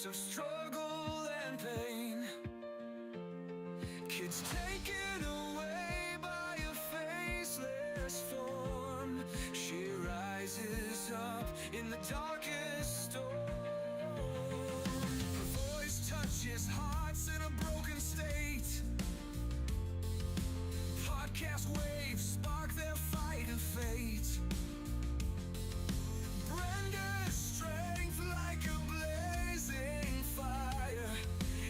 of struggle and pain. Kids taken away by a faceless form. She rises up in the darkest storm. Her voice touches hearts in a broken state. Podcast waves spark their fight of fate. Brenda's strength like a blazing fire.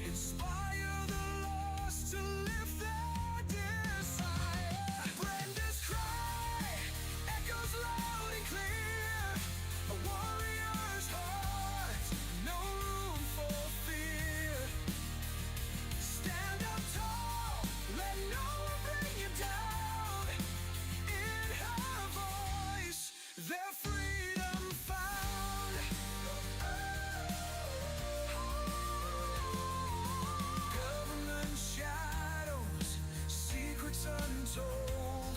Inspire the lost to lift their desire. Brenda's cry echoes loud and clear. A warrior's heart, no room for fear. Stand up tall, let no one bring you down. In her voice, their freedom found. Government shadows, secrets untold.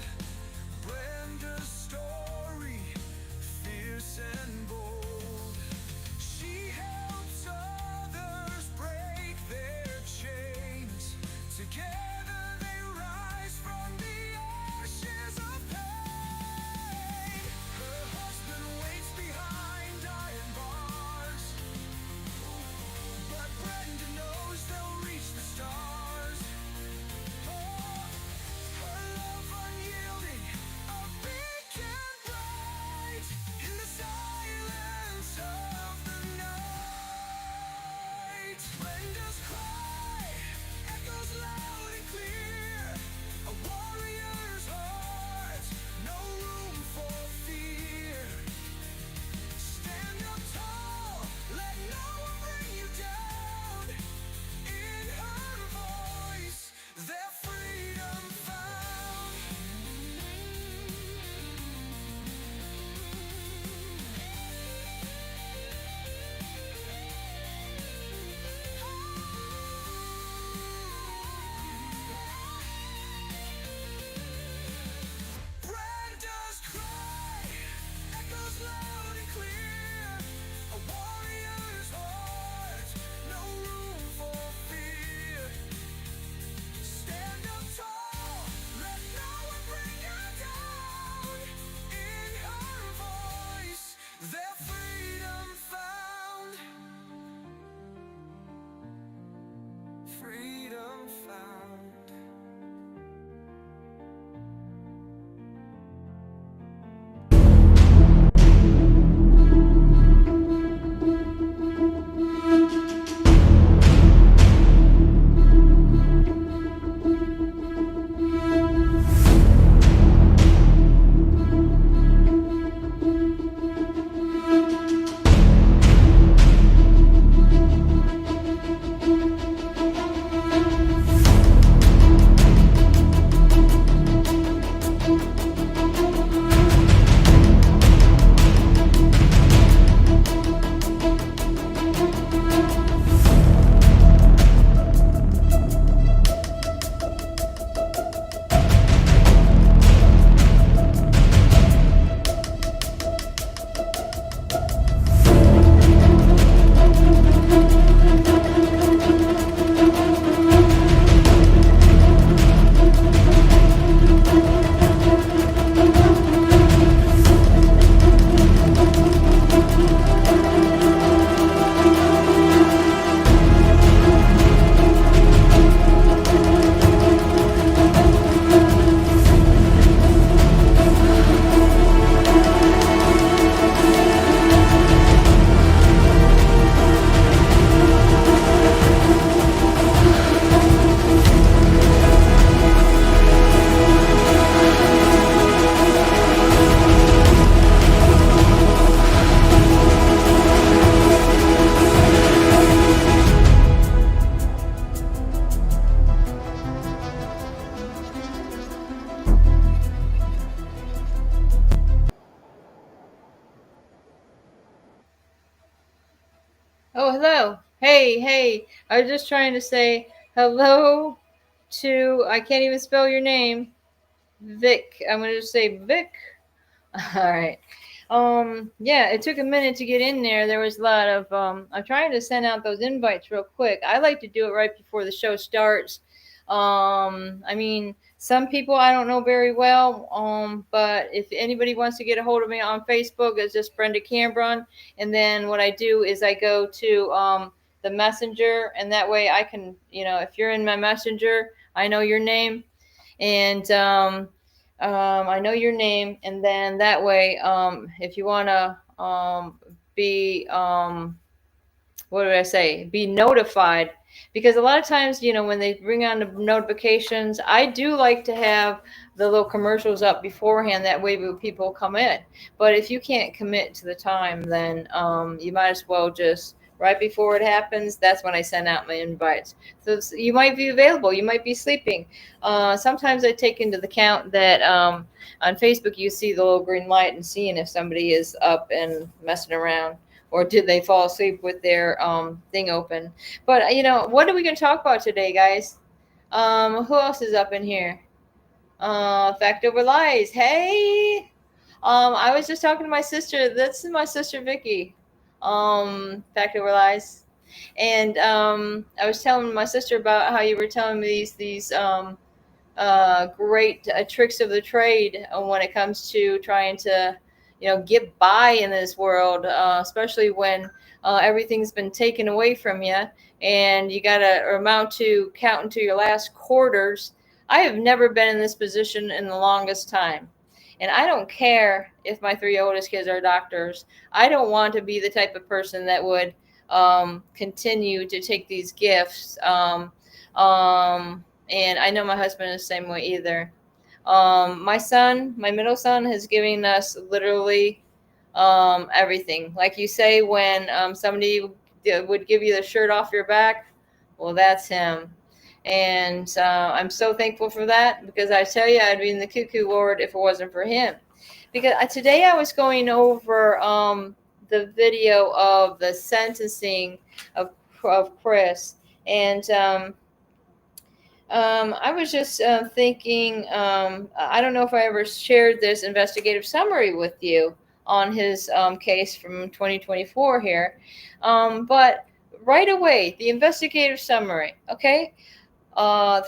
Brenda's story, fierce and bold. She helps others break their chains. Together they rise from the ashes of pain. Her husband waits behind iron bars, but Brenda knows they'll reach the stars. Oh, her love unyielding, a beacon bright in the silence of the night. Brenda's cry echoes loud and clear. A warrior's heart, no room for fear. Stand up tall, let no one bring you down. In her voice, their freedom found. Brenda's cry echoes loud and clear. A warrior's heart, no room for fear. Stand up tall, let no one bring you down. In her voice, their freedom found. Freedom found. Oh, hello. Hey. I was just trying to say hello to, I can't even spell your name, Vic. I'm going to just say Vic. All right. Yeah, it took a minute to get in there. There was a lot of I'm trying to send out those invites real quick. I like to do it right before the show starts. I mean, some people I don't know very well. But if anybody wants to get a hold of me on Facebook, it's just Brenda Cambron. And then what I do is I go to the messenger, and that way I can, if you're in my messenger, I know your name, and I know your name, and then that way, if you want to be, what did I say? Be notified. Because a lot of times, when they bring on the notifications, I do like to have the little commercials up beforehand. That way, people come in. But if you can't commit to the time, then you might as well just right before it happens. That's when I send out my invites. So you might be available. You might be sleeping. Sometimes I take into the count that on Facebook you see the little green light and seeing if somebody is up and messing around, or did they fall asleep with their thing open. But what are we going to talk about today, guys? Who else is up in here? Fact over lies. Hey, I was just talking to my sister. This is my sister Vicky. Fact over lies. And I was telling my sister about how you were telling me these great tricks of the trade when it comes to trying to, get by in this world, especially when everything's been taken away from you and you got to amount to counting to your last quarters. I have never been in this position in the longest time. And I don't care if my three oldest kids are doctors. I don't want to be the type of person that would continue to take these gifts. And I know my husband is the same way either. My middle son, has given us literally everything. Like you say, when somebody would give you the shirt off your back, well, that's him. And I'm so thankful for that, because I tell you, I'd be in the cuckoo ward if it wasn't for him. Because today I was going over the video of the sentencing of Chris, and I was just thinking, I don't know if I ever shared this investigative summary with you on his case from 2024 here. But right away, the investigative summary, okay?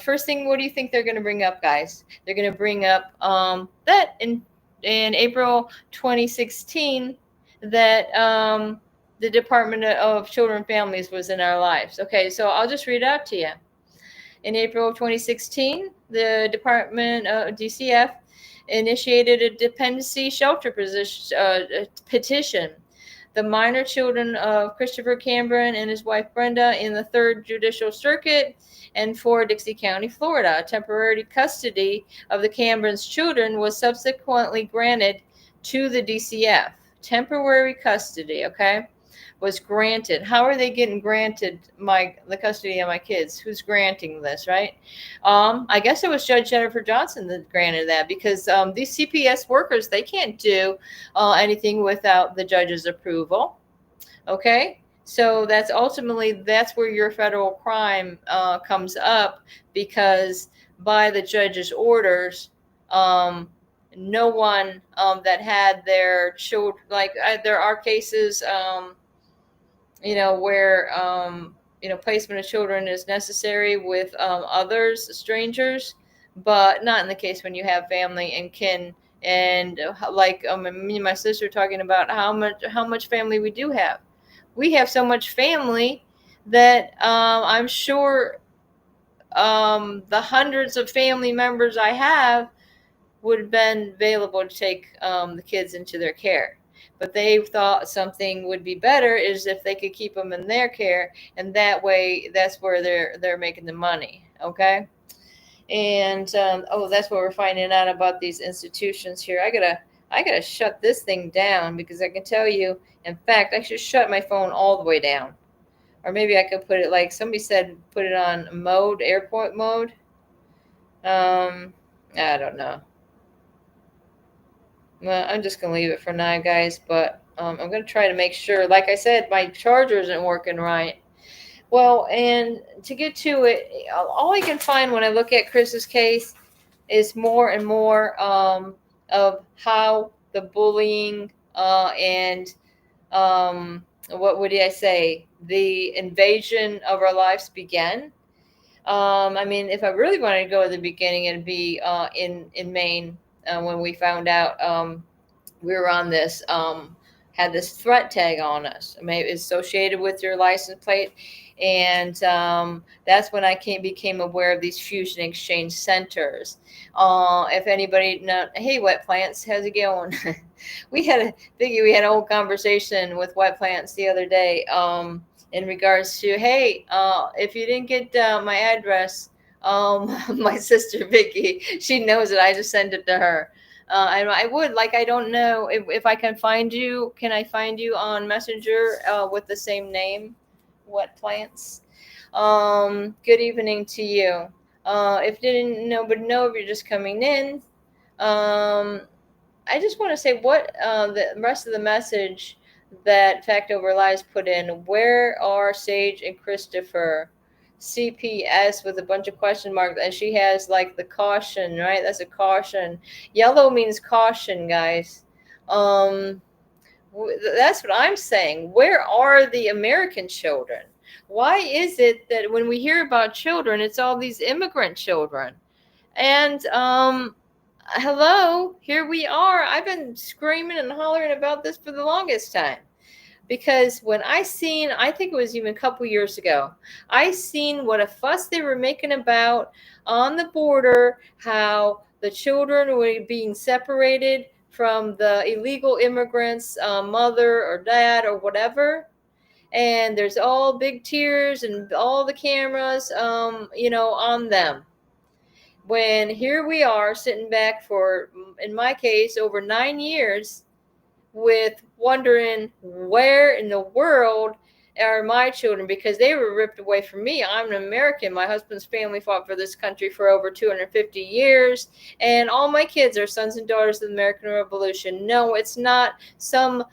First thing, what do you think they're going to bring up, guys? They're going to bring up that in April 2016, that the Department of Children and Families was in our lives. Okay, so I'll just read it out to you. In April of 2016, the Department of DCF initiated a dependency shelter petition. The minor children of Christopher Cambron and his wife Brenda in the 3rd Judicial Circuit and for Dixie County, Florida. Temporary custody of the Cambrons' children was subsequently granted to the DCF. Temporary custody, okay, was granted. How are they getting granted the custody of my kids? Who's granting this, right? I guess it was Judge Jennifer Johnson that granted that, because these CPS workers, they can't do anything without the judge's approval. Okay, so that's where your federal crime comes up, because by the judge's orders, no one that had their children, like there are cases, where placement of children is necessary with others, strangers, but not in the case when you have family and kin. And like me and my sister talking about how much family we do have. We have so much family that I'm sure the hundreds of family members I have would have been available to take the kids into their care. But they thought something would be better is if they could keep them in their care, and that way, that's where they're making the money. Okay, and that's what we're finding out about these institutions here. I gotta shut this thing down, because I can tell you. In fact, I should shut my phone all the way down, or maybe I could put it, like somebody said, put it on airport mode. I don't know. Well, I'm just going to leave it for now, guys, but I'm going to try to make sure, like I said, my charger isn't working right. Well, and to get to it, all I can find when I look at Chris's case is more and more of how the bullying And what would I say? The invasion of our lives began. I mean, if I really wanted to go at the beginning, it'd be in Maine when we found out we were on this had this threat tag on us. Maybe it's associated with your license plate, and that's when I became aware of these fusion exchange centers. If anybody know, hey, Wet Plants, how's it going? we had a whole conversation with Wet Plants the other day. In regards to, hey, if you didn't get my address, my sister Vicky, she knows it. I just sent it to her. And I would, like, I don't know if I can find you. Can I find you on Messenger with the same name, Wet Plants? Good evening to you. If didn't nobody know if you're just coming in, um, I just want to say what the rest of the message that Fact Over Lies put in. Where are Sage and Christopher? CPS with a bunch of question marks, and she has like the caution, right? That's a caution. Yellow means caution, guys. That's what I'm saying. Where are the American children? Why is it that when we hear about children, it's all these immigrant children? And hello, here we are. I've been screaming and hollering about this for the longest time. Because when I think it was even a couple years ago, I seen what a fuss they were making about on the border, how the children were being separated from the illegal immigrants, mother or dad or whatever. And there's all big tears and all the cameras, on them. When here we are sitting back for, in my case, over 9 years, with wondering where in the world are my children, because they were ripped away from me. I'm an American. My husband's family fought for this country for over 250 years, and all my kids are sons and daughters of the American Revolution. No, it's not some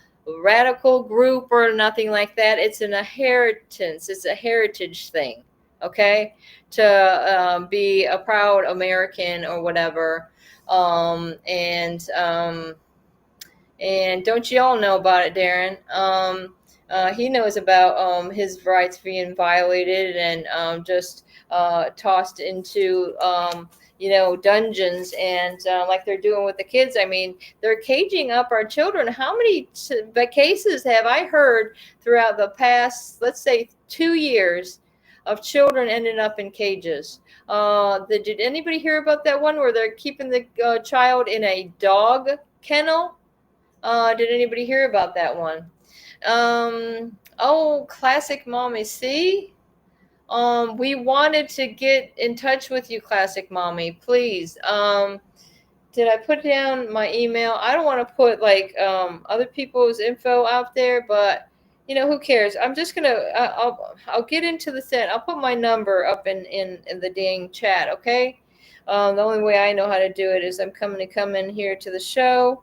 radical group or nothing like that. It's an inheritance. It's a heritage thing, okay, to be a proud American or whatever. And don't you all know about it, Darren? He knows about his rights being violated and just tossed into, dungeons, and like they're doing with the kids. I mean, they're caging up our children. How many cases have I heard throughout the past, let's say, 2 years of children ending up in cages? Did anybody hear about that one where they're keeping the child in a dog kennel? Did anybody hear about that one? Oh, classic mommy. See, we wanted to get in touch with you, classic mommy. Please. Did I put down my email? I don't want to put like other people's info out there, but who cares? I'm just gonna. I'll get into the set. I'll put my number up in the dang chat. Okay. The only way I know how to do it is I'm coming to come in here to the show.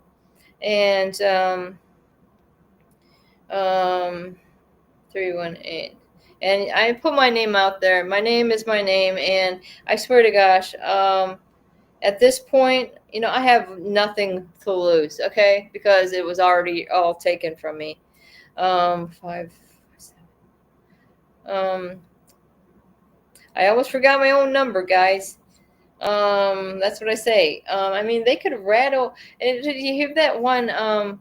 And 318, and I put my name out there. My name is my name, and I swear to gosh, at this point, I have nothing to lose, okay, because it was already all taken from me. 5, 7. I almost forgot my own number, guys. That's what I say. I mean, they could rattle. And did you hear that one?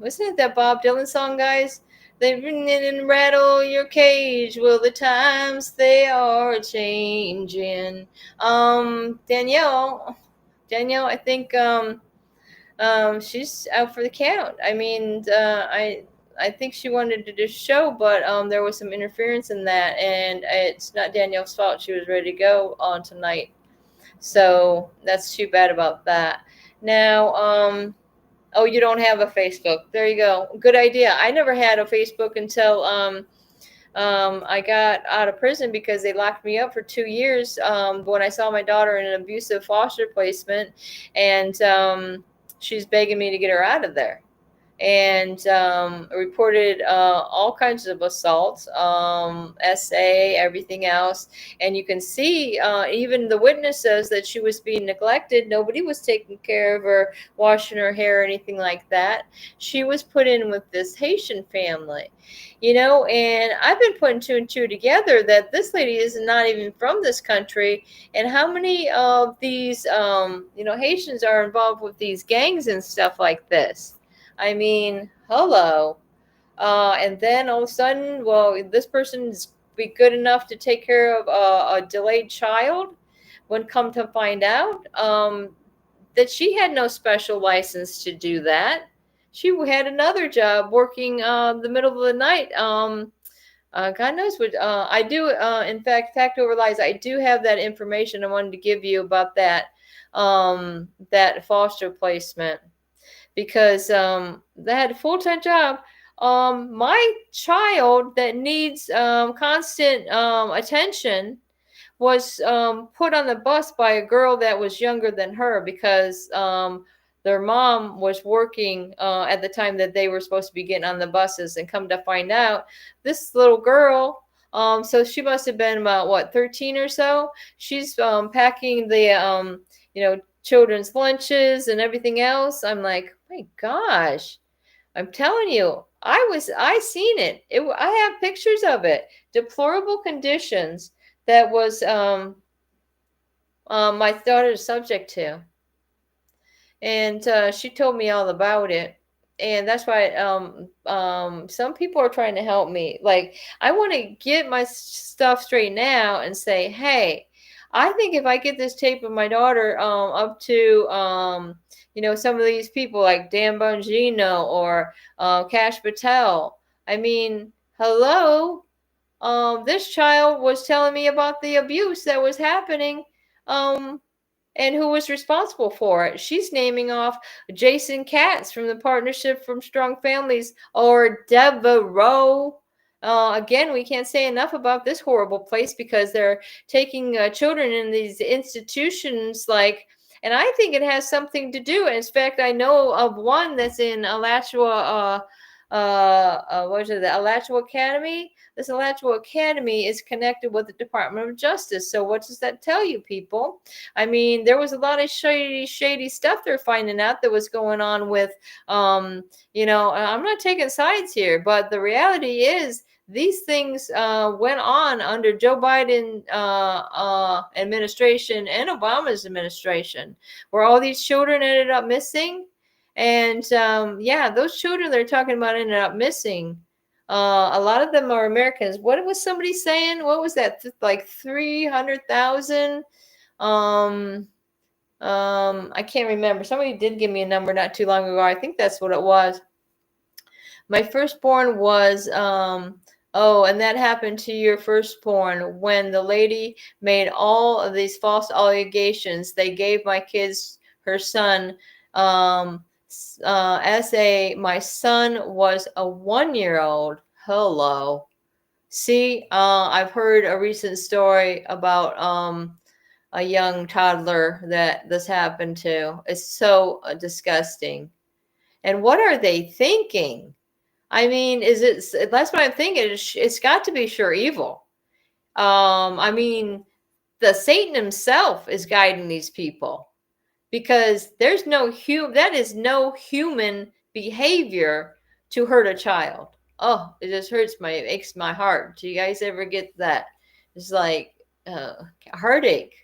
Wasn't it that Bob Dylan song, guys? They didn't rattle your cage. Well, the times they are changing. Danielle, I think she's out for the count. I mean, I think she wanted to do show, but there was some interference in that, and it's not Danielle's fault. She was ready to go on tonight. So that's too bad about that. Now, oh, you don't have a Facebook. There you go. Good idea. I never had a Facebook until I got out of prison, because they locked me up for 2 years when I saw my daughter in an abusive foster placement, and she's begging me to get her out of there. and reported all kinds of assaults, SA, everything else. And you can see even the witness says that she was being neglected. Nobody was taking care of her, washing her hair or anything like that. She was put in with this Haitian family, and I've been putting two and two together that this lady is not even from this country. And how many of these, Haitians are involved with these gangs and stuff like this? I mean, hello. And then all of a sudden, well, this person's be good enough to take care of a delayed child. When come to find out that she had no special license to do that. She had another job working the middle of the night. God knows what I do. In fact over lies, I do have that information I wanted to give you about that foster placement, because they had a full-time job. My child that needs constant attention was put on the bus by a girl that was younger than her, because their mom was working at the time that they were supposed to be getting on the buses. And come to find out, this little girl, so she must have been about, what, 13 or so. She's packing the children's lunches and everything else. I'm like, my gosh, I'm telling you, I seen it. I have pictures of it. Deplorable conditions that was my daughter's subject to. And she told me all about it. And that's why some people are trying to help me. Like, I want to get my stuff straight now and say, hey, I think if I get this tape of my daughter up to some of these people like Dan Bongino or Cash Patel, I mean, hello, this child was telling me about the abuse that was happening, and who was responsible for it. She's naming off Jason Katz from the Partnership from Strong Families, or Devereaux. Again, we can't say enough about this horrible place, because they're taking children in these institutions and I think it has something to do. In fact, I know of one that's in Alachua, what is it, the Alachua Academy? This Alachua Academy is connected with the Department of Justice. So what does that tell you, people? I mean, there was a lot of shady stuff they're finding out that was going on with, I'm not taking sides here, but the reality is these things went on under Joe Biden administration and Obama's administration, where all these children ended up missing. And those children they're talking about ended up missing. A lot of them are Americans. What was somebody saying? What was that? Like 300,000? I can't remember. Somebody did give me a number not too long ago. I think that's what it was. My firstborn was, and that happened to your firstborn when the lady made all of these false allegations. They gave my kids, her son, my son was a 1-year-old. Hello. See, I've heard a recent story about a young toddler that this happened to. It's so disgusting. And what are they thinking? I mean, that's what I'm thinking. It's got to be sure evil. I mean, the Satan himself is guiding these people, because that is no human behavior to hurt a child. Oh, it just makes my heart. Do you guys ever get that? It's like heartache.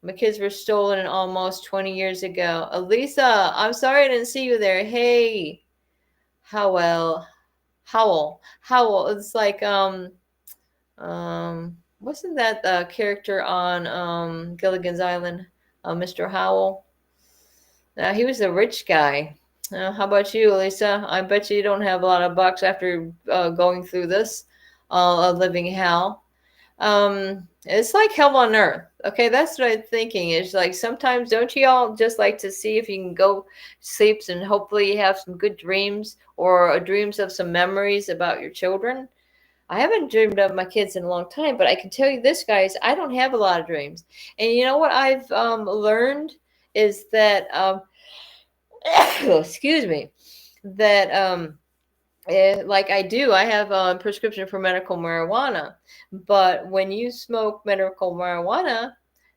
My kids were stolen almost 20 years ago. Elisa, I'm sorry I didn't see you there. Hey, Howell. It's like wasn't that the character on Gilligan's Island, Mr. Howell? He was a rich guy. How about you, Lisa? I bet you don't have a lot of bucks after going through this living hell. It's like hell on earth. Okay, that's what I'm thinking. It's like, sometimes don't you all just like to see if you can go sleep and hopefully have some good dreams, or dreams of some memories about your children? I haven't dreamed of my kids in a long time, but I can tell you this, guys, I don't have a lot of dreams. And you know what I've learned is that excuse me, that like I do, I have a prescription for medical marijuana. But when you smoke medical marijuana,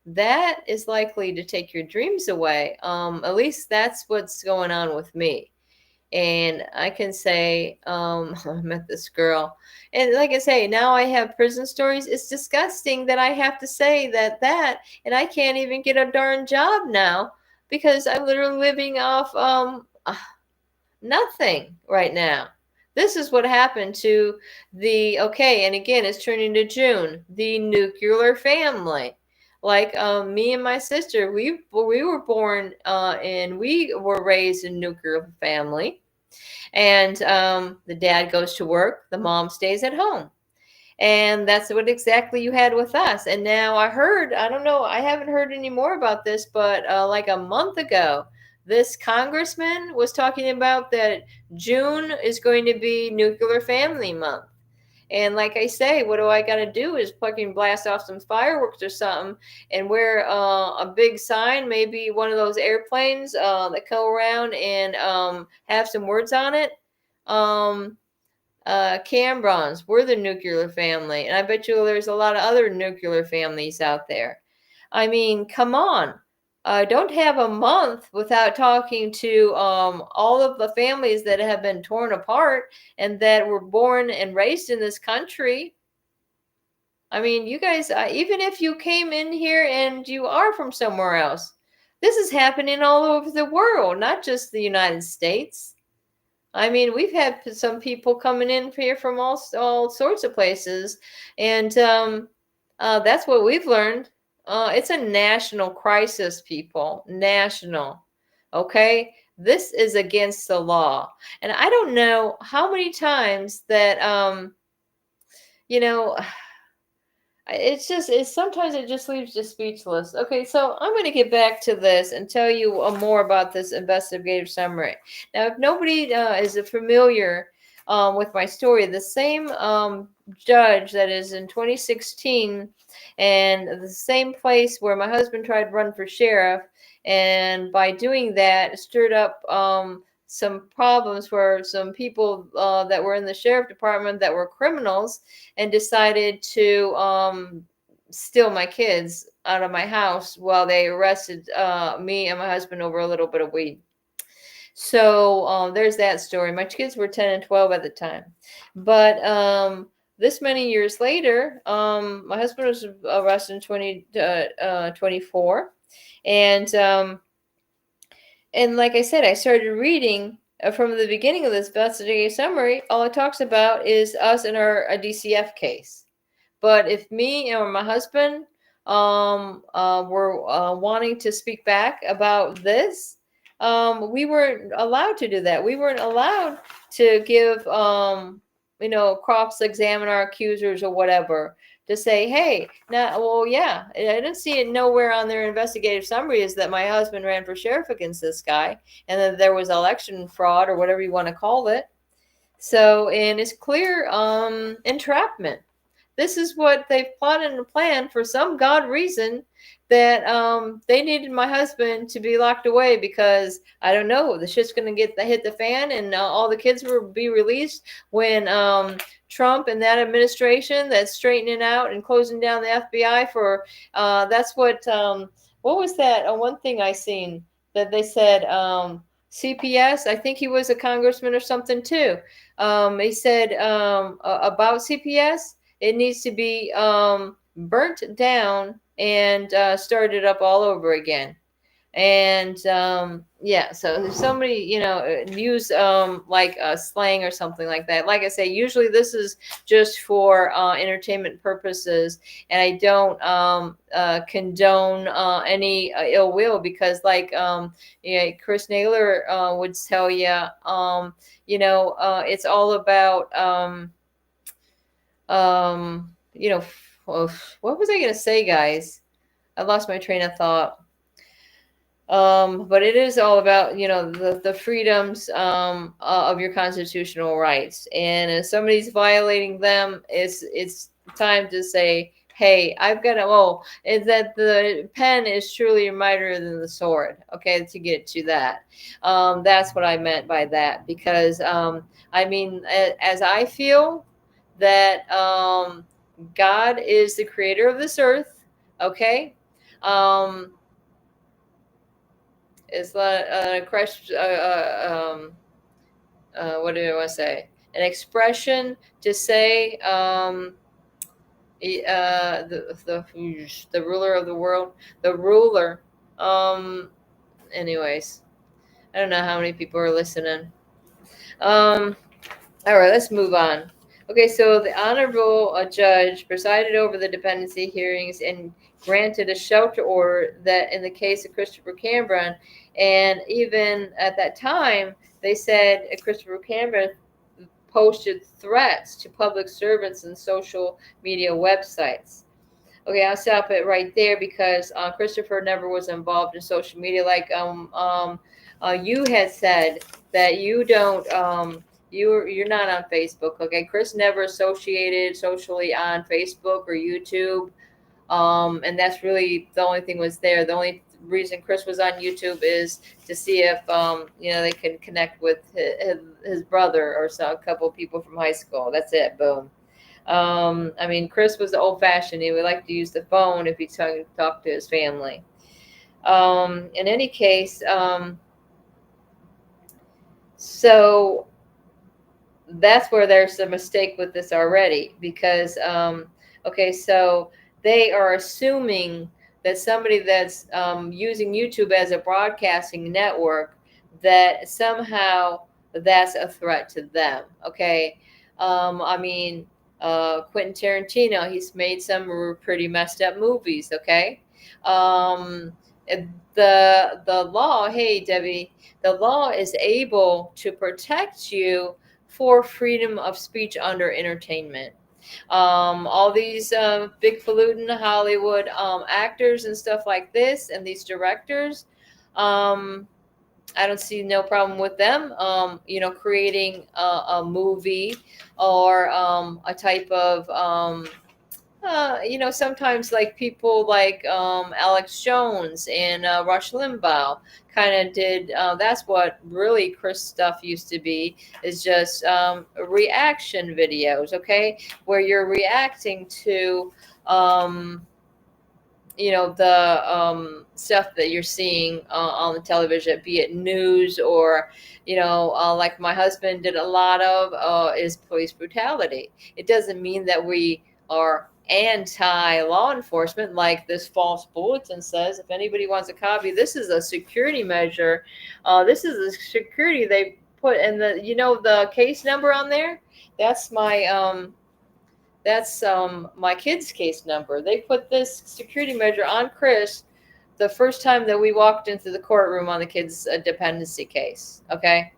that is likely to take your dreams away. At least that's what's going on with me. And I can say, I met this girl, and like I say, now I have prison stories. It's disgusting that I have to say and I can't even get a darn job now because I'm literally living off nothing right now. This is what happened to okay, and again, it's turning to June, the nuclear family. Like me and my sister, we were born and we were raised in a nuclear family. And the dad goes to work, the mom stays at home. And that's what exactly you had with us. And now I don't know, I haven't heard any more about this, but like a month ago, this congressman was talking about that June is going to be Nuclear Family Month. And like I say, what do I got to do is fucking blast off some fireworks or something and wear a big sign, maybe one of those airplanes that come around and have some words on it. Um, Cambrons, we're the nuclear family. And I bet you there's a lot of other nuclear families out there. I mean, come on. Don't have a month without talking to all of the families that have been torn apart and that were born and raised in this country. I mean, you guys, even if you came in here and you are from somewhere else, this is happening all over the world, not just the United States. I mean, we've had some people coming in here from all sorts of places, and that's what we've learned. It's a national crisis, people. National. Okay? This is against the law. And I don't know how many times that, you know, it's sometimes it just leaves you speechless. Okay, so I'm going to get back to this and tell you more about this investigative summary. Now, if nobody is familiar with my story, the same judge that is in 2016 and the same place where my husband tried to run for sheriff, and by doing that stirred up some problems for some people that were in the sheriff department that were criminals and decided to steal my kids out of my house while they arrested me and my husband over a little bit of weed. So there's that story. My kids were 10 and 12 at the time. But this many years later, my husband was arrested in 2024. And like I said, I started reading from the beginning of this investigative summary. All it talks about is us in our DCF case. But if me or my husband were wanting to speak back about this, we weren't allowed to do that. We weren't allowed to give, cross-examine our accusers or whatever, to say, hey, now, well, yeah, I didn't see it nowhere on their investigative summary is that my husband ran for sheriff against this guy and that there was election fraud or whatever you want to call it. So, and it's clear entrapment. This is what they've plotted and planned for some god reason that they needed my husband to be locked away because I don't know, the shit's gonna hit the fan and all the kids will be released when Trump and that administration that's straightening out and closing down the FBI for that's what was that one thing I seen that they said CPS, I think he was a congressman or something too. He said about CPS, it needs to be burnt down and started up all over again. And yeah, so there's so many, use like slang or something like that. Like I say, usually this is just for entertainment purposes, and I don't condone any ill will because, like, Chris Naylor would tell you, it's all about what was I going to say, guys? I lost my train of thought. But it is all about, the freedoms of your constitutional rights. And if somebody's violating them, it's time to say, Hey, I've got to, oh, is that the pen is truly mightier than the sword. Okay, to get to that. That's what I meant by that. Because, I mean, as I feel that God is the creator of this earth, okay? Um, it's a question, what do I want to say? An expression to say, the ruler of the world, the ruler. Um, anyways, I don't know how many people are listening. Um, all right, let's move on. Okay, so the honorable judge presided over the dependency hearings and granted a shelter order that in the case of Christopher Cameron, and even at that time, they said Christopher Cameron posted threats to public servants and social media websites. Okay, I'll stop it right there because Christopher never was involved in social media. Like you had said that you don't you're not on Facebook. Okay, Chris never associated socially on Facebook or YouTube. And that's really the only thing was there. The only reason Chris was on YouTube is to see if they can connect with his brother or a couple of people from high school. That's it. Boom. I mean, Chris was old fashioned. He would like to use the phone if he talk to his family. In any case, so that's where there's a mistake with this already because, okay, so they are assuming that somebody that's using YouTube as a broadcasting network, that somehow that's a threat to them. Okay. I mean, Quentin Tarantino, he's made some pretty messed up movies. Okay. Um, the law, hey Debbie, the law is able to protect you for freedom of speech under entertainment. All these big falutin Hollywood actors and stuff like this, and these directors, um, I don't see no problem with them, creating a movie or a type of sometimes like people like Alex Jones and Rush Limbaugh kind of did. That's what really Chris stuff used to be, is just reaction videos, okay, where you're reacting to, the stuff that you're seeing on the television, be it news or, like my husband did a lot of is police brutality. It doesn't mean that we are anti law enforcement, like this false bulletin says. If anybody wants a copy, this is a security measure. This is a security they put in the case number on there. That's my kid's case number. They put this security measure on Chris the first time that we walked into the courtroom on the kid's dependency case. Okay,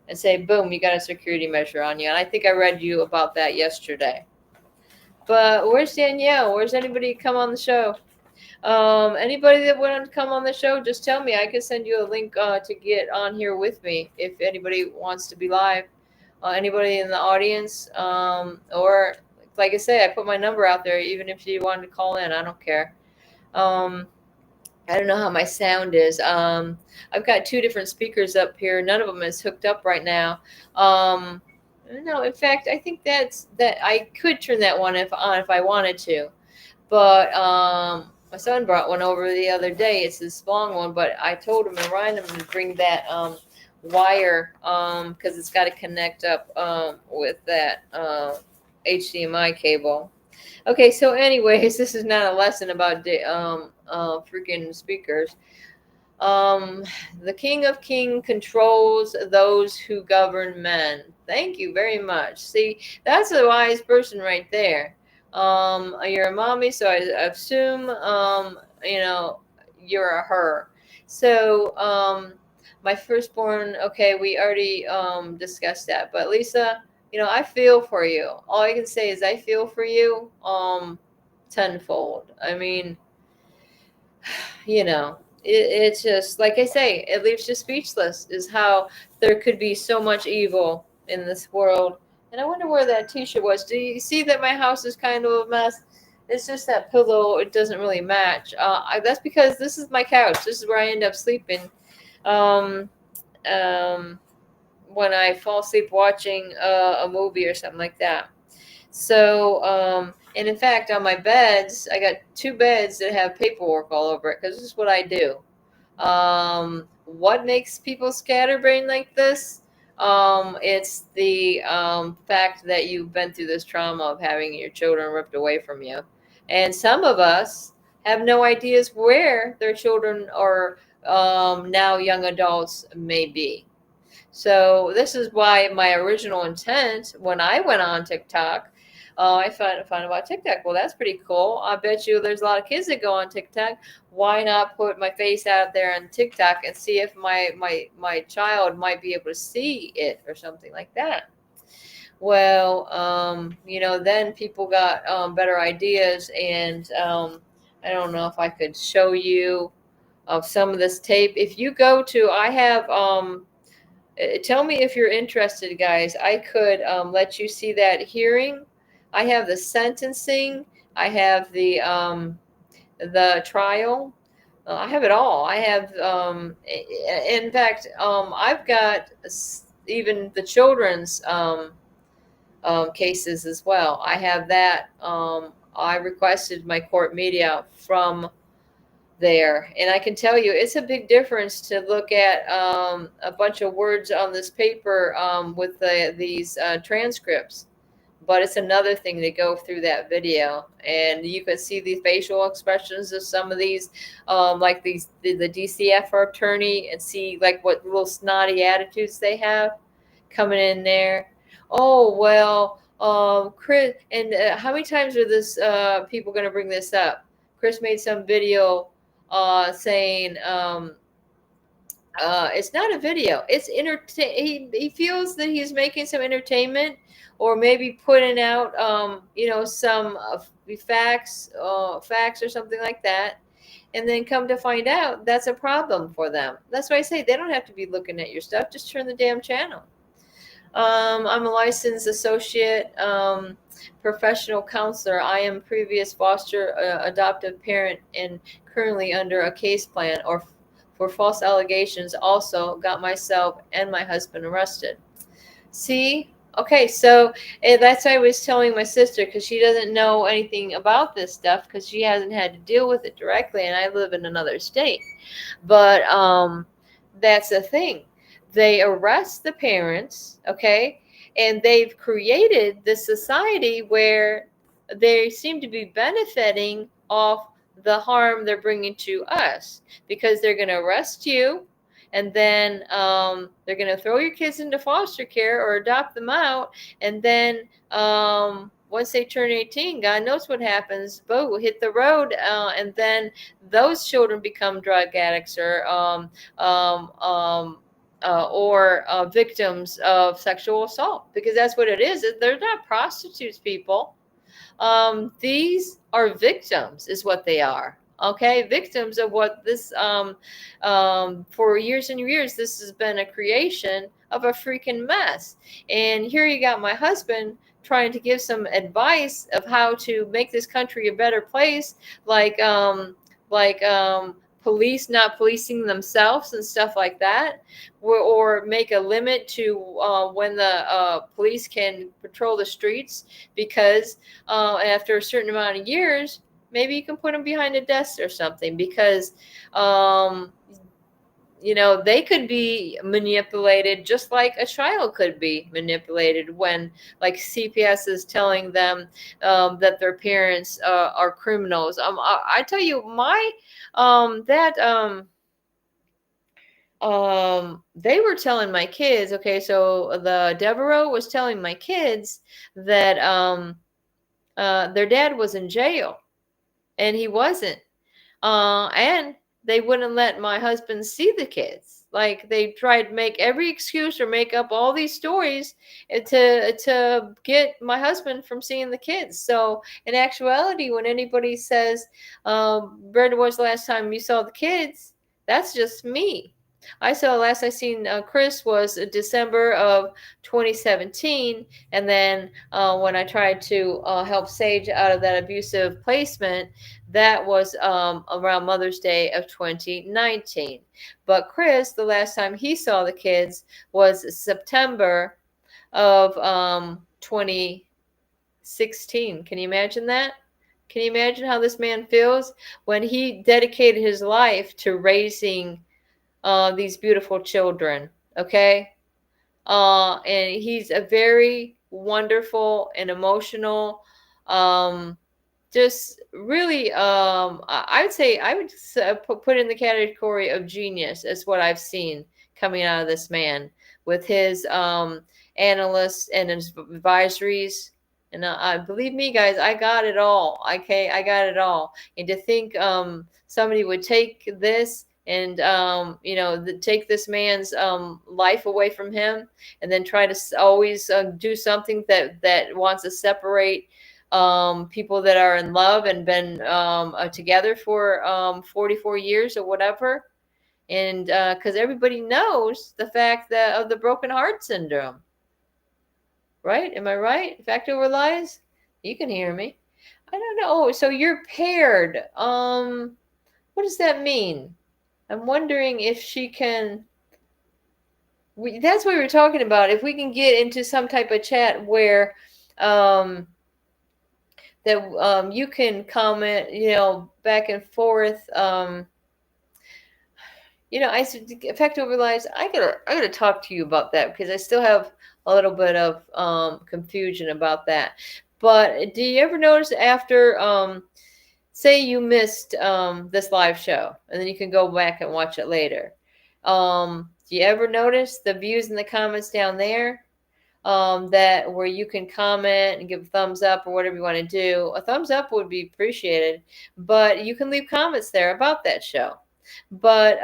and say, boom, you got a security measure on you. And I think I read you about that yesterday. But where's Danielle? Where's anybody come on the show? Anybody that wanted to come on the show, just tell me. I can send you a link to get on here with me if anybody wants to be live. Anybody in the audience, or like I say, I put my number out there. Even if you wanted to call in, I don't care. I don't know how my sound is. I've got two different speakers up here. None of them is hooked up right now. No, in fact, I think that I could turn that one if I wanted to. But my son brought one over the other day. It's this long one, but I told him and Ryan to bring that wire because it's got to connect up with that HDMI cable. Okay, so anyways, this is not a lesson about freaking speakers. The King of King controls those who govern men. Thank you very much. See, that's a wise person right there. You're a mommy, so I assume you're a her. So my firstborn. Okay, we already discussed that. But Lisa, I feel for you. All I can say is I feel for you tenfold. I mean, it's just like I say, it leaves you speechless, is how there could be so much evil in this world. And I wonder where that t-shirt was. Do you see that my house is kind of a mess? It's just that pillow. It doesn't really match. That's because this is my couch. This is where I end up sleeping. Um, um, when I fall asleep watching a movie or something like that. So, and in fact, on my beds, I got two beds that have paperwork all over it because this is what I do. What makes people scatterbrain like this? It's the fact that you've been through this trauma of having your children ripped away from you. And some of us have no ideas where their children or now young adults may be. So this is why my original intent when I went on TikTok, I found about TikTok. Well, that's pretty cool. I bet you there's a lot of kids that go on TikTok. Why not put my face out there on TikTok and see if my child might be able to see it or something like that? Well, then people got better ideas, and I don't know if I could show you of some of this tape. If you go to, I have tell me if you're interested, guys. I could let you see that hearing. I have the sentencing. I have the trial. I have it all. I have, in fact, I've got even the children's cases as well. I have that. I requested my court media from there. And I can tell you, it's a big difference to look at a bunch of words on this paper with these transcripts. But it's another thing to go through that video, and you can see the facial expressions of some of these, like the DCF attorney, and see like what little snotty attitudes they have coming in there. Oh well, Chris, and how many times are this people going to bring this up? Chris made some video saying it's not a video. It's entertain. He feels that he's making some entertainment, or maybe putting out some facts or something like that. And then come to find out that's a problem for them. That's why I say they don't have to be looking at your stuff. Just turn the damn channel. I'm a licensed associate professional counselor. I am previous foster adoptive parent and currently under a case plan or for false allegations. Also got myself and my husband arrested. See? Okay, so that's why I was telling my sister, because she doesn't know anything about this stuff because she hasn't had to deal with it directly, and I live in another state. But that's the thing. They arrest the parents, okay, and they've created this society where they seem to be benefiting off the harm they're bringing to us, because they're going to arrest you, and then they're going to throw your kids into foster care or adopt them out, and then once they turn 18, God knows what happens. Boom, hit the road, and then those children become drug addicts or victims of sexual assault, because that's what it is. They're not prostitutes, people. These are victims, is what they are. Okay, victims of what this for years and years, this has been a creation of a freaking mess. And here you got my husband trying to give some advice of how to make this country a better place, like police not policing themselves and stuff like that, or make a limit to when the police can patrol the streets, because after a certain amount of years, maybe you can put them behind a desk or something, because they could be manipulated just like a child could be manipulated when, like, CPS is telling them that their parents are criminals. I tell you, they were telling my kids, okay, so the Devereaux was telling my kids that their dad was in jail, and he wasn't. And they wouldn't let my husband see the kids. Like, they tried to make every excuse or make up all these stories to get my husband from seeing the kids. So in actuality, when anybody says, Brenda, when's the last time you saw the kids? That's just me. last I seen Chris was December of 2017, and then when I tried to help Sage out of that abusive placement, that was around Mother's Day of 2019. But Chris, the last time he saw the kids was September of 2016. Can you imagine that? Can you imagine how this man feels when he dedicated his life to raising these beautiful children? Okay. And he's a very wonderful and emotional, um, just really, I'd say I would put in the category of genius as what I've seen coming out of this man with his analysts and his advisories. And believe me, guys, I got it all. Okay, I got it all. And to think somebody would take this and take this man's life away from him, and then try to always do something that wants to separate people that are in love and been together for 44 years or whatever. And because everybody knows the fact that of the broken heart syndrome, right? Am I right? Fact over lies? You can hear me. I don't know. So you're paired. What does that mean? I'm wondering if she can. That's what we were talking about. If we can get into some type of chat where that you can comment, back and forth. I said effect over lies. I gotta talk to you about that because I still have a little bit of confusion about that. But do you ever notice after say you missed this live show and then you can go back and watch it later? Do you ever notice the views and the comments down there? That where you can comment and give a thumbs up or whatever you want to do. A thumbs up would be appreciated, but you can leave comments there about that show. But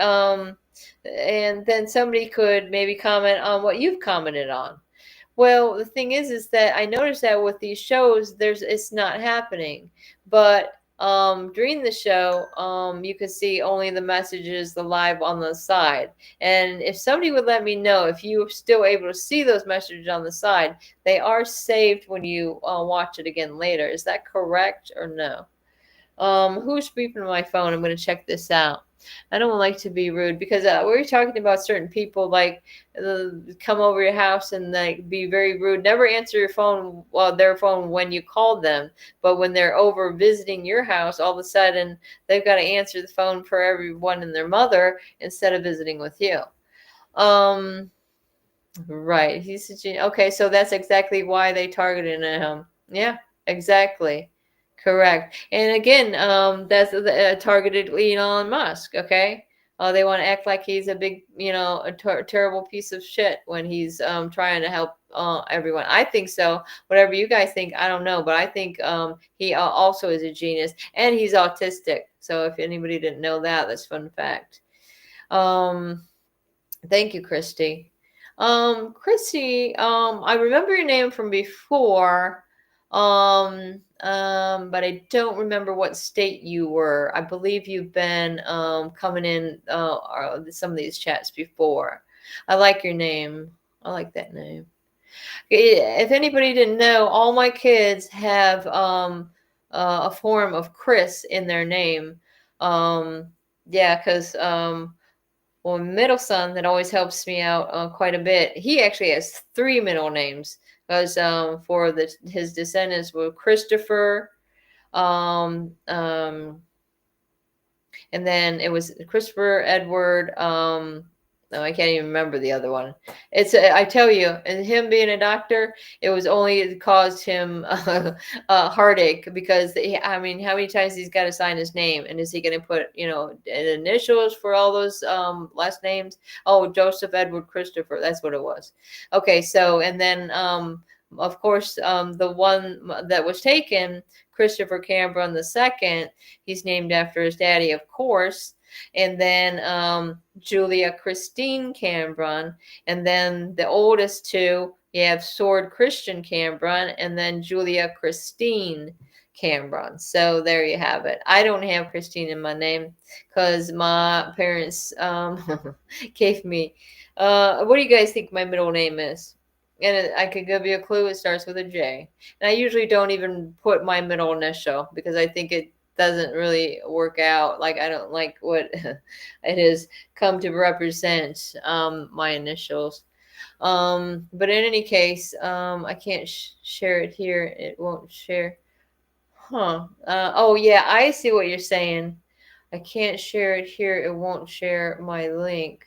and then somebody could maybe comment on what you've commented on. Well, the thing is that I noticed that with these shows, it's not happening. But during the show, you can see only the messages, the live on the side. And if somebody would let me know if you're still able to see those messages on the side, they are saved when you watch it again later. Is that correct or no? Who's beeping my phone? I'm going to check this out. I don't like to be rude because we're talking about certain people like come over your house and like be very rude. Never answer your phone, their phone when you call them, but when they're over visiting your house, all of a sudden they've got to answer the phone for everyone and their mother instead of visiting with you. Right. Okay, so that's exactly why they targeted him. Yeah, exactly. Correct. And again, that's targeted Elon Musk. Okay. They want to act like he's a big, terrible piece of shit when he's trying to help everyone. I think so. Whatever you guys think, I don't know, but I think he also is a genius, and he's autistic. So if anybody didn't know that, that's a fun fact. Thank you, Christy. Christy, I remember your name from before. But I don't remember what state you were. I believe you've been coming in some of these chats before. I like your name. I like that name. If anybody didn't know, all my kids have a form of Chris in their name. Yeah, because well, middle son that always helps me out quite a bit. He actually has 3 middle names because for his descendants were Christopher, and then it was Christopher, Edward. No, I can't even remember the other one. I tell you, and him being a doctor, it caused him heartache because how many times he's got to sign his name, and is he going to put initials for all those last names? Oh, Joseph, Edward, Christopher. That's what it was. Okay, so and then of course the one that was taken, Christopher Cambron II, he's named after his daddy, of course. And then Julia Christine Cambron, and then the oldest two, You have Sword Christian Cameron, and then Julia Christine Cameron. So there you have it. I don't have Christine in my name because my parents gave me. What do you guys think my middle name is? And I could give you a clue. It starts with a J. And I usually don't even put my middle initial because I think it doesn't really work out. Like I don't like what it has come to represent my initials. But in any case, I can't share it here. It won't share. Huh. Oh, yeah, I see what you're saying. I can't share it here. It won't share my link.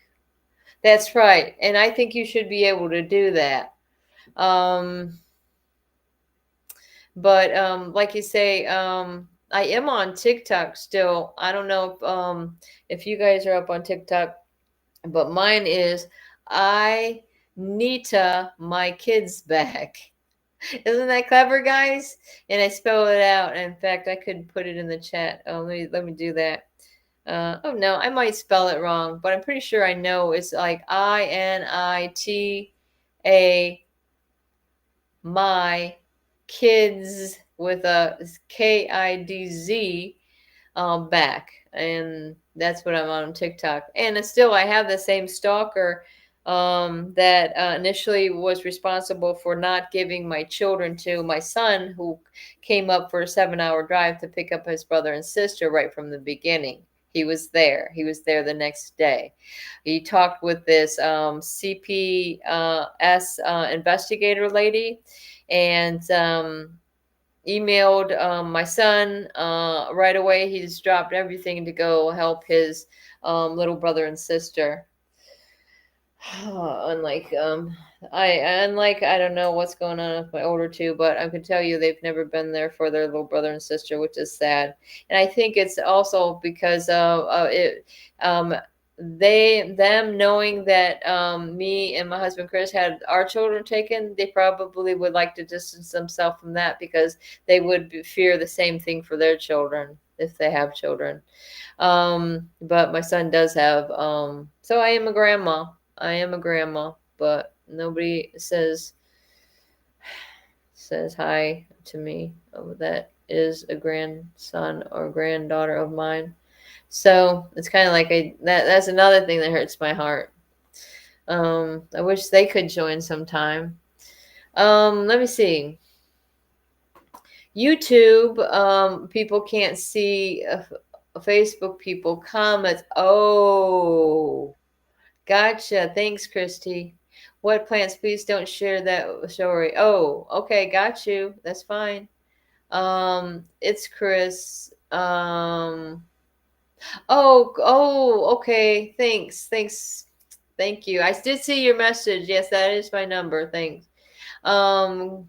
That's right. And I think you should be able to do that. Um, but like you say, I am on TikTok still. I don't know if you guys are up on TikTok, but mine is I Nita my kids back. Isn't that clever, guys? And I spell it out. In fact, I could put it in the chat. Oh, let me do that. Oh no, I might spell it wrong, but I'm pretty sure I know it's like INITA my kids with a KIDZ back, and that's what I'm on TikTok. And still, I have the same stalker that initially was responsible for not giving my children to my son, who came up for a 7-hour drive to pick up his brother and sister right from the beginning. He was there. He was there the next day. He talked with this CPS investigator lady, and emailed my son right away. He just dropped everything to go help his little brother and sister. unlike I don't know what's going on with my older two, but I can tell you they've never been there for their little brother and sister, which is sad. And I think it's also because of it. Them knowing that me and my husband Chris had our children taken, they probably would like to distance themselves from that because they would fear the same thing for their children if they have children. But my son does have. So I am a grandma. I am a grandma, but nobody says hi to me. That is a grandson or granddaughter of mine. So it's kind of like that's another thing that hurts my heart. I wish they could join sometime. Let me see. YouTube, people can't see Facebook people comments. Oh, gotcha. Thanks, Christy. What plants? Please don't share that story. Oh, okay, got you. That's fine. It's Chris. Okay. Thanks. Thank you. I did see your message. Yes, that is my number. Thanks. Um,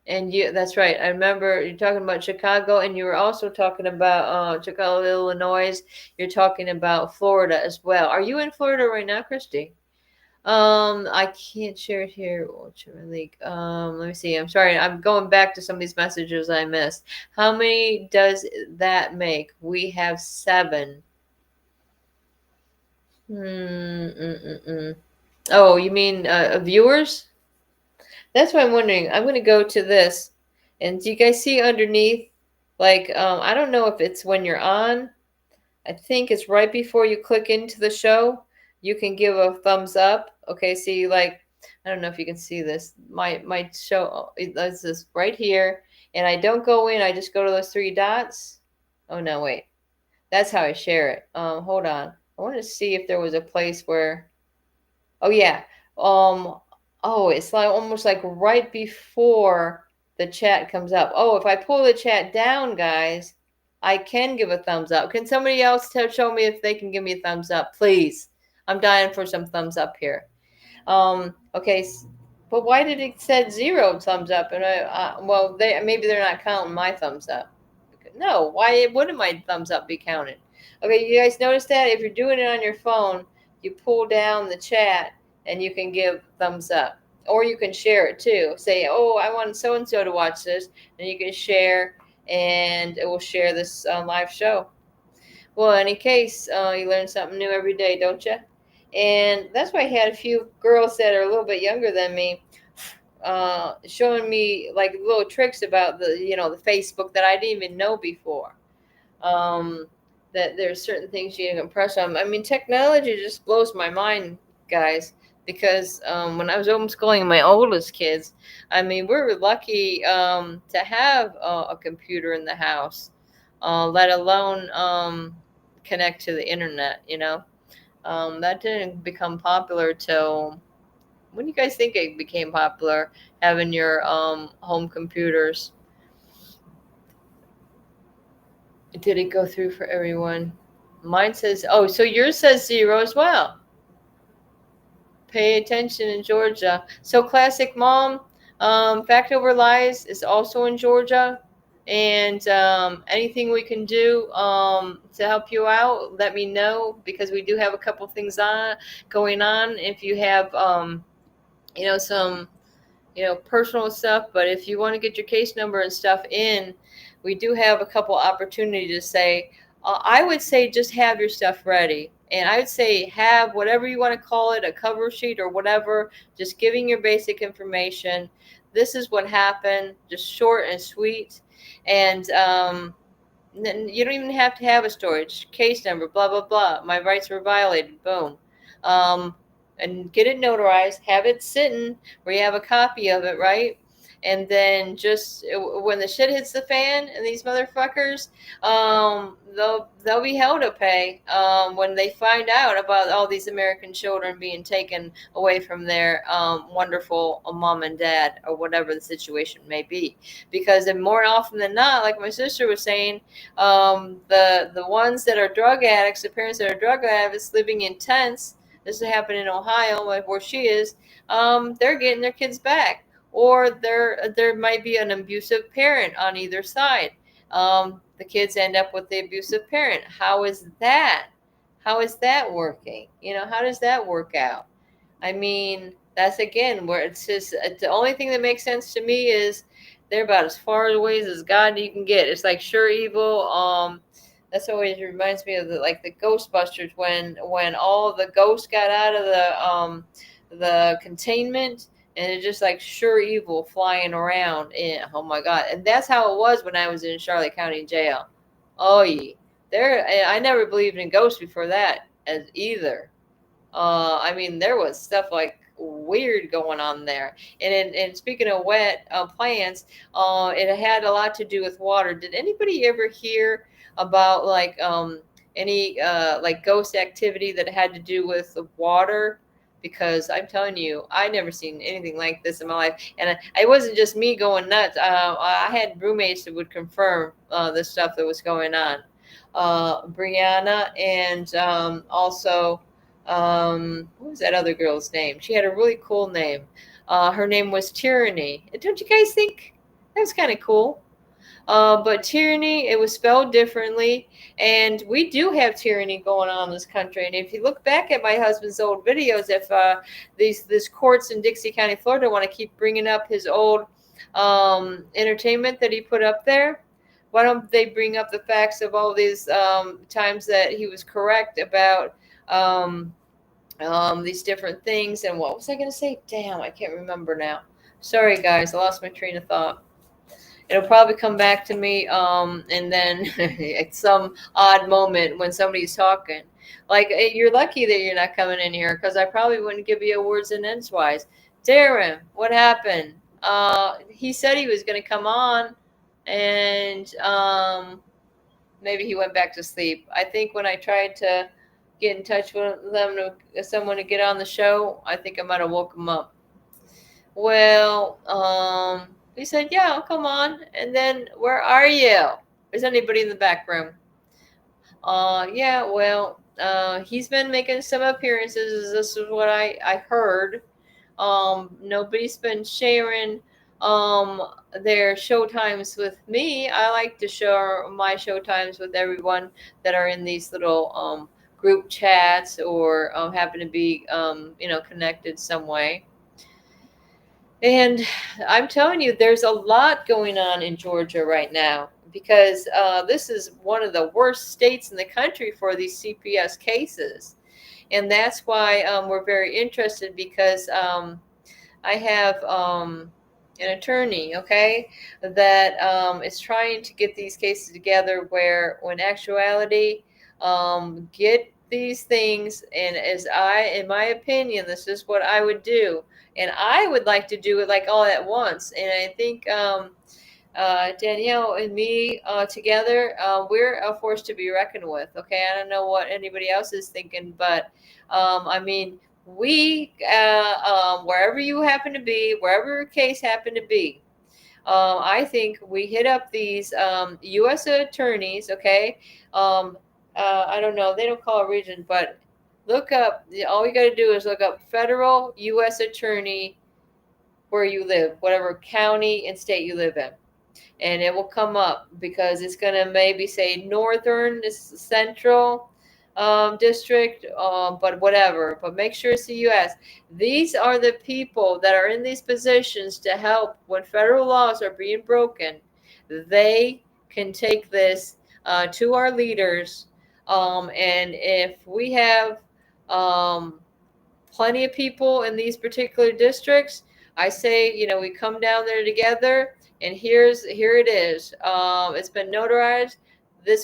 and that's right. I remember you talking about Chicago, and you were also talking about Chicago, Illinois. You're talking about Florida as well. Are you in Florida right now, Christy? I can't share it here. Ultra League. Let me see. I'm sorry. I'm going back to some of these messages I missed. How many does that make? We have 7. Oh, you mean viewers? That's what I'm wondering. I'm going to go to this. And do you guys see underneath? Like, I don't know if it's when you're on. I think it's right before you click into the show. You can give a thumbs up. Okay, see, like, I don't know if you can see this. My show, it's this right here. And I don't go in. I just go to those 3 dots. Oh, no, wait. That's how I share it. Hold on. I want to see if there was a place where. Oh yeah. Um. Oh, it's like almost like right before the chat comes up. Oh, if I pull the chat down, guys, I can give a thumbs up. Can somebody else show me if they can give me a thumbs up, please? I'm dying for some thumbs up here. Okay. But why did it said 0 thumbs up? And well, maybe they're not counting my thumbs up. No, why wouldn't my thumbs up be counted? Okay, you guys notice that if you're doing it on your phone, you pull down the chat and you can give thumbs up, or you can share it too. Say, oh, I want so and so to watch this, and you can share, and it will share this live show. Well, in any case, you learn something new every day, don't you? And that's why I had a few girls that are a little bit younger than me showing me like little tricks about the Facebook that I didn't even know before. Um, that there's certain things you can press on. I mean, technology just blows my mind, guys. Because when I was homeschooling my oldest kids, I mean, we were lucky to have a computer in the house, let alone connect to the internet. That didn't become popular till when do you guys think it became popular? Having your home computers. Did it go through for everyone? Mine says, oh, so yours says 0 as well. Pay attention in Georgia. So Classic Mom, Fact Over Lies is also in Georgia. And anything we can do to help you out, let me know, because we do have a couple things going on. If you have, some personal stuff, but if you want to get your case number and stuff in, we do have a couple opportunities to say, I would say just have your stuff ready. And I would say have whatever you want to call it, a cover sheet or whatever, just giving your basic information. This is what happened, just short and sweet. And you don't even have to have a story. Just case number, blah, blah, blah. My rights were violated. Boom. Um, and get it notarized, have it sitting where you have a copy of it, right? And then just when the shit hits the fan and these motherfuckers, they'll be held to pay when they find out about all these American children being taken away from their wonderful mom and dad, or whatever the situation may be. Because more often than not, like my sister was saying, the ones that are drug addicts, the parents that are drug addicts living in tents. This happened in Ohio, like where she is. They're getting their kids back, or there might be an abusive parent on either side. The kids end up with the abusive parent. How is that? How is that working? How does that work out? I mean, that's again where it's just the only thing that makes sense to me is they're about as far away as God you can get. It's like sure evil. That's always reminds me of the Ghostbusters when all the ghosts got out of the containment, and it's just like sure evil flying around. And oh my God! And that's how it was when I was in Charlotte County Jail. Oh yeah, I never believed in ghosts before that as either. I mean, there was stuff like weird going on there. And speaking of wet plants, it had a lot to do with water. Did anybody ever hear about any like ghost activity that had to do with the water? Because I'm telling you, I never seen anything like this in my life, and it wasn't just me going nuts. I had roommates that would confirm the stuff that was going on. Brianna and also what was that other girl's name? She had a really cool name. Her name was Tyranny. Don't you guys think that was kind of cool? But tyranny, it was spelled differently, and we do have tyranny going on in this country. And if you look back at my husband's old videos, if these courts in Dixie County, Florida, want to keep bringing up his old entertainment that he put up there, why don't they bring up the facts of all these times that he was correct about these different things? And what was I going to say? Damn, I can't remember now. Sorry, guys, I lost my train of thought. It'll probably come back to me, and then at some odd moment when somebody's talking. Like, you're lucky that you're not coming in here, because I probably wouldn't give you a words and ends-wise. Darren, what happened? He said he was going to come on, and maybe he went back to sleep. I think when I tried to get in touch with someone to get on the show, I think I might have woke him up. Well, he said, yeah, I'll come on. And then, where are you? Is anybody in the back room? Yeah, well, he's been making some appearances. This is what I heard. Nobody's been sharing their showtimes with me. I like to share my showtimes with everyone that are in these little group chats, or happen to be connected some way. And I'm telling you, there's a lot going on in Georgia right now, because this is one of the worst states in the country for these CPS cases. And that's why we're very interested, because I have an attorney, okay, that is trying to get these cases together where, when actuality, get these things. And in my opinion, this is what I would do. And I would like to do it like all at once. And I think Danielle and me together, we're a force to be reckoned with. Okay, I don't know what anybody else is thinking, but I mean, we, wherever you happen to be, wherever your case happened to be, I think we hit up these U.S. attorneys. Okay, I don't know, they don't call it region, but look up. All you got to do is look up federal U.S. attorney where you live, whatever county and state you live in, and it will come up because it's going to maybe say northern, this is central district, but whatever. But make sure it's the U.S. These are the people that are in these positions to help when federal laws are being broken. They can take this to our leaders, and if we have um, plenty of people in these particular districts, I say, we come down there together, and here it is. It's been notarized.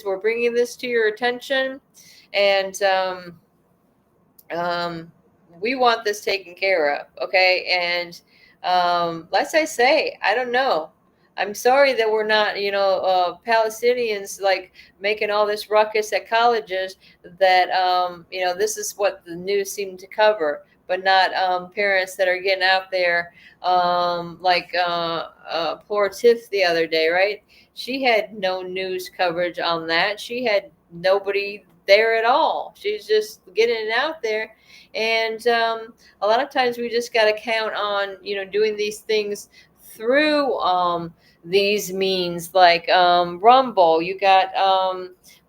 We're bringing this to your attention, and um, we want this taken care of, okay? And let's I say, I don't know. I'm sorry that we're not, Palestinians like making all this ruckus at colleges. That this is what the news seemed to cover, but not parents that are getting out there, like poor Tiff the other day, right? She had no news coverage on that. She had nobody there at all. She's just getting it out there. And a lot of times we just got to count on, doing these things through these means, like Rumble. You got,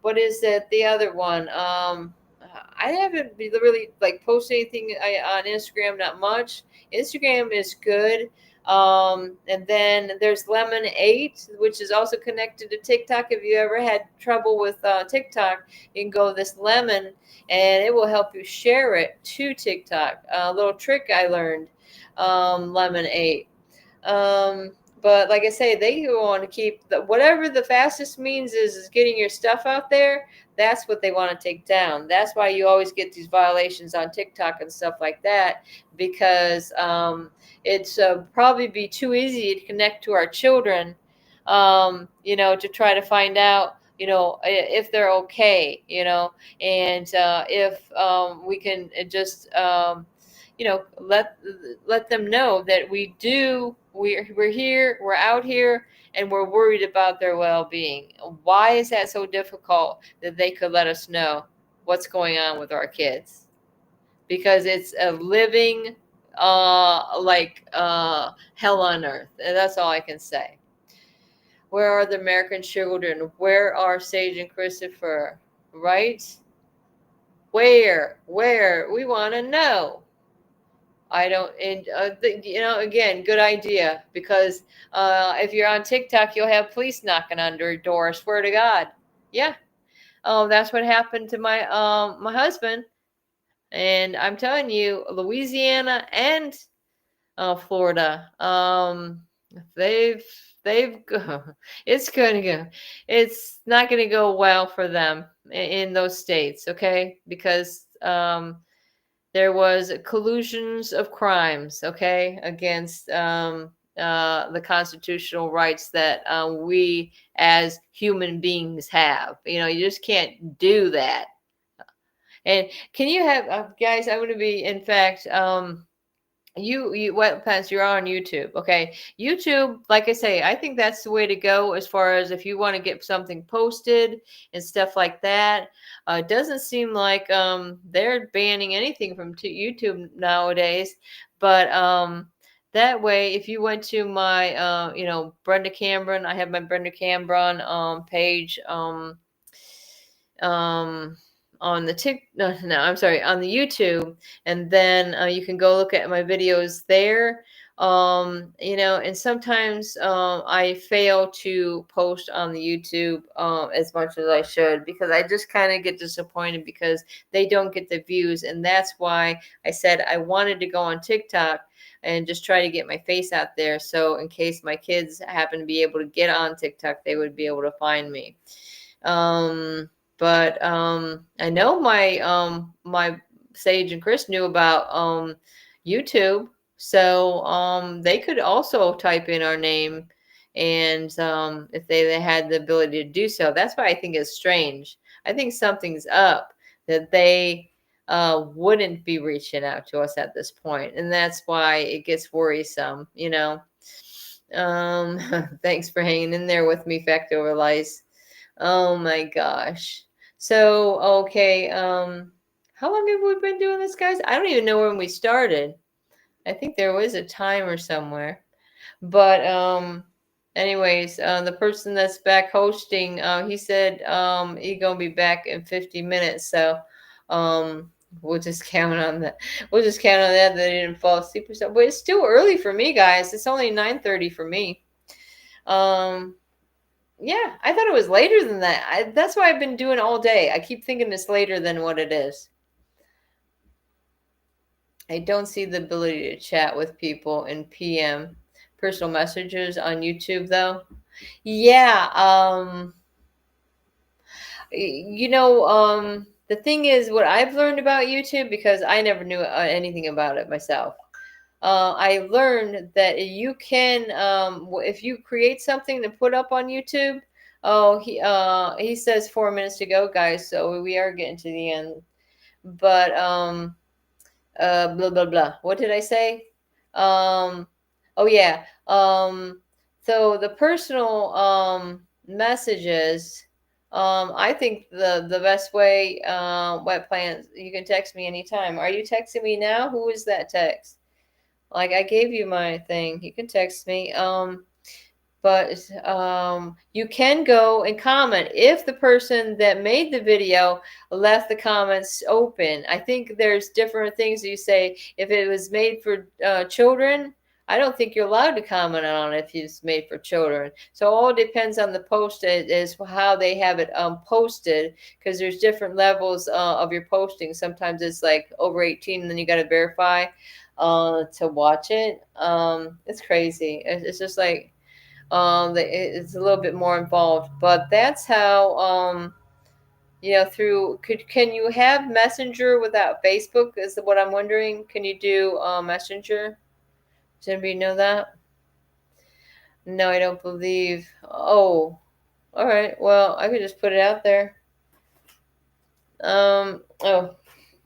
what is it? The other one. I haven't really like posted anything on Instagram, not much. Instagram is good. And then there's Lemon 8, which is also connected to TikTok. If you ever had trouble with TikTok, you can go this Lemon, and it will help you share it to TikTok. A little trick I learned, Lemon 8. But like I say, they want to keep whatever the fastest means is getting your stuff out there. That's what they want to take down. That's why you always get these violations on TikTok and stuff like that, because it's probably be too easy to connect to our children, to try to find out, if they're okay, and if we can just, let them know that we're here, we're out here, and we're worried about their well-being. Why is that so difficult that they could let us know what's going on with our kids? Because it's a living hell on earth. And that's all I can say. Where are the American children? Where are Sage and Christopher? Right? Where? We want to know. I don't, and again, good idea, because if you're on TikTok, you'll have police knocking on your door. I swear to God. Yeah. Oh, that's what happened to my husband. And I'm telling you, Louisiana and Florida, they've it's going to go, it's not going to go well for them in those states. Okay. Because, there was collusions of crimes, okay, against the constitutional rights that we as human beings have. You just can't do that. And can you have, guys? I'm going to be, in fact, you what Pence, you're on YouTube. Okay, YouTube, like I say, I think that's the way to go as far as if you want to get something posted and stuff like that. It doesn't seem like they're banning anything from YouTube nowadays, but that way, if you went to my Brenda Cameron, I have my Brenda Cameron page, um on the I'm sorry, on the YouTube, and then you can go look at my videos there. And sometimes I fail to post on the YouTube as much as I should, because I just kind of get disappointed because they don't get the views. And that's why I said I wanted to go on TikTok, and just try to get my face out there. So in case my kids happen to be able to get on TikTok, they would be able to find me. But I know my Sage and Chris knew about YouTube, so they could also type in our name, and if they had the ability to do so. That's why I think it's strange. I think something's up that they wouldn't be reaching out to us at this point, and that's why it gets worrisome, you know. Um, Thanks for hanging in there with me, Fact Over Lies. Oh my gosh. So, okay, how long have we been doing this, guys? I don't even know when we started. I think there was a timer somewhere. But anyways, the person that's back hosting, he said he gonna be back in 50 minutes. So we'll just count on that. We'll just count on that they didn't fall asleep or something. But it's still early for me, guys. It's only 9:30 for me. Um yeah, I thought it was later than that. That's why I've been doing all day. I keep thinking it's later than what it is. I don't see the ability to chat with people in PM personal messages on YouTube though. Yeah, the thing is what I've learned about YouTube, because I never knew anything about it myself. I learned that you can, if you create something to put up on YouTube. Oh, he says 4 minutes to go, guys. So we are getting to the end. But blah blah blah. What did I say? Um, oh yeah. So the personal messages. I think the best way. What plans? You can text me anytime. Are you texting me now? Who is that text? Like, I gave you my thing. You can text me. But you can go and comment if the person that made the video left the comments open. I think there's different things you say. If it was made for children, I don't think you're allowed to comment on it if it's made for children. So all depends on the post is how they have it posted, because there's different levels of your posting. Sometimes it's like over 18 and then you got to verify to watch it. It's crazy. It's just like it's a little bit more involved, but that's how through can you have Messenger without Facebook is what I'm wondering. Can you do Messenger? Does anybody know that? No, I don't believe. Oh, all right, well, I could just put it out there. Oh,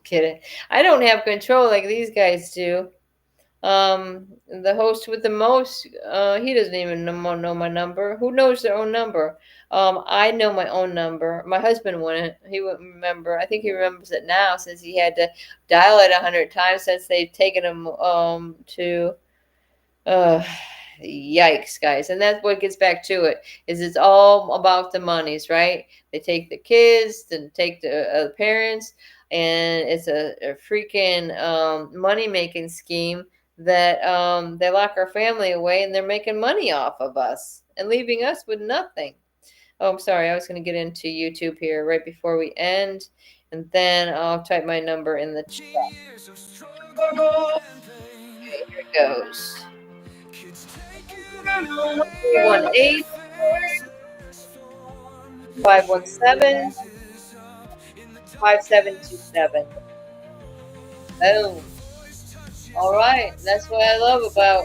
kidding. I don't have control like these guys do. The host with the most, he doesn't even know my number. Who knows their own number? I know my own number. My husband wouldn't. He wouldn't remember. I think he remembers it now, since he had to dial it 100 times since they've taken him to uh yikes, guys. And that's what gets back to it, is it's all about the monies, right? They take the kids and take the parents, and it's a freaking money making scheme that they lock our family away, and they're making money off of us and leaving us with nothing. Oh, I'm sorry, I was going to get into YouTube here right before we end, and then I'll type my number in the chat. Okay, here it goes. 318 517 5727. Boom. All right, that's what I love about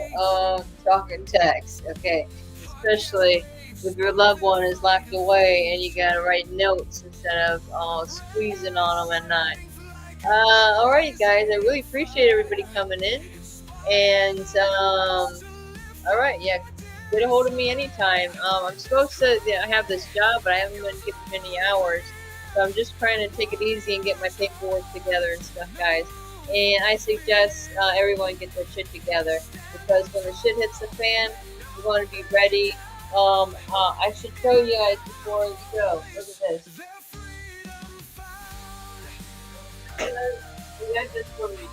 talking text. Okay, especially if your loved one is locked away and you gotta write notes instead of squeezing on them at night. All right, guys, I really appreciate everybody coming in, and all right, yeah, get a hold of me anytime. I'm supposed to have this job, but I haven't been given many hours, so I'm just trying to take it easy and get my paperwork together and stuff, guys. And I suggest everyone get their shit together, because when the shit hits the fan, you want to be ready. I should show you guys before you go. Look at this. We got this for me.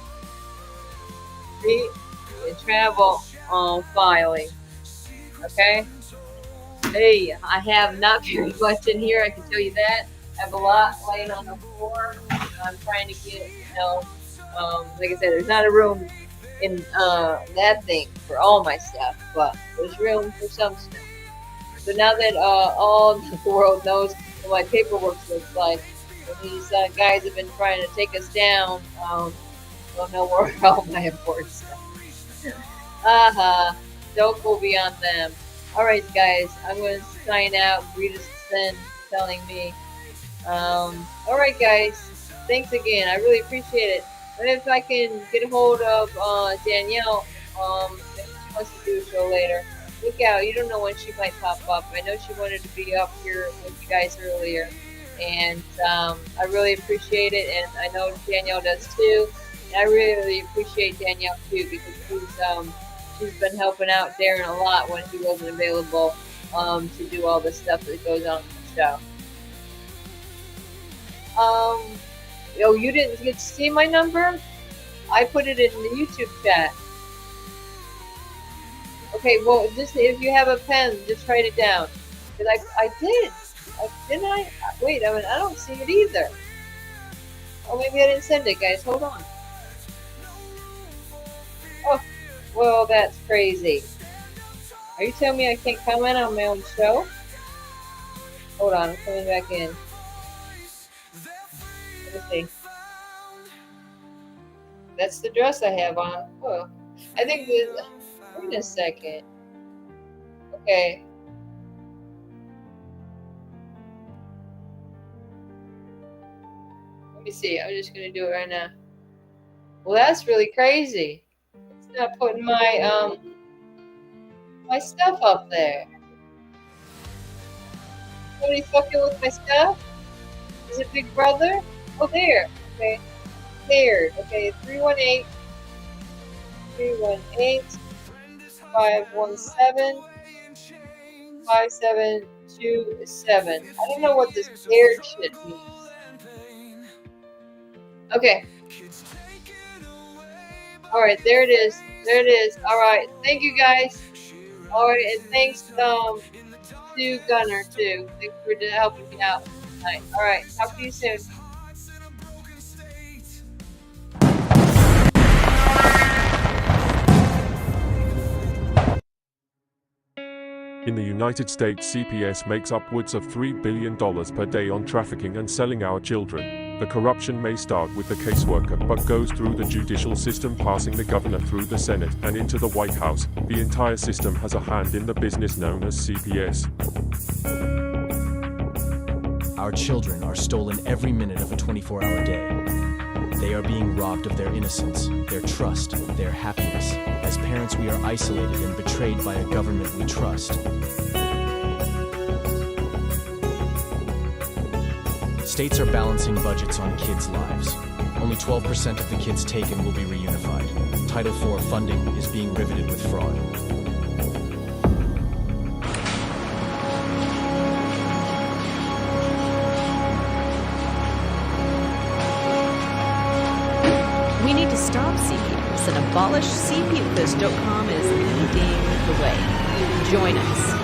See? Travel filing. Okay? Hey, I have not very much in here, I can tell you that. I have a lot laying on the floor. I'm trying to get, like I said, there's not a room in that thing for all my stuff, but there's room for some stuff. So now that all the world knows what my paperwork looks like, and these guys have been trying to take us down, don't know where all my important stuff. Don't go beyond them. All right, guys, I'm going to sign out. Rita's then telling me. All right, guys, thanks again. I really appreciate it. And if I can get a hold of Danielle, if she wants to do a show later, look out. You don't know when she might pop up. I know she wanted to be up here with you guys earlier, and I really appreciate it, and I know Danielle does too. And I really appreciate Danielle too, because she's been helping out Darren a lot when he wasn't available to do all the stuff that goes on the show. You didn't get to see my number? I put it in the YouTube chat. Okay, well, just if you have a pen, just write it down. Because I did. Didn't I? Wait, I don't see it either. Oh, maybe I didn't send it, guys. Hold on. Oh, well, that's crazy. Are you telling me I can't comment on my own show? Hold on, I'm coming back in. Let me see. That's the dress I have on. Oh, I think this. Wait a second. Okay. Let me see. I'm just gonna do it right now. Well, that's really crazy. It's not putting my my stuff up there. Somebody fucking with my stuff? Is it Big Brother? Oh, there. Okay. There. Okay. 318 517 5727. I don't know what this paired shit means. Okay. Alright, there it is. There it is. Alright. Thank you guys. Alright, and thanks to Gunner too. Thanks for helping me out tonight. Alright, talk to you soon. In the United States, CPS makes upwards of $3 billion per day on trafficking and selling our children. The corruption may start with the caseworker, but goes through the judicial system, passing the governor through the Senate and into the White House. The entire system has a hand in the business known as CPS. Our children are stolen every minute of a 24-hour day. They are being robbed of their innocence, their trust, their happiness. As parents, we are isolated and betrayed by a government we trust. States are balancing budgets on kids' lives. Only 12% of the kids taken will be reunified. Title IV funding is being riveted with fraud. We need to stop CPS and abolish CPS.com is leading the way. Join us.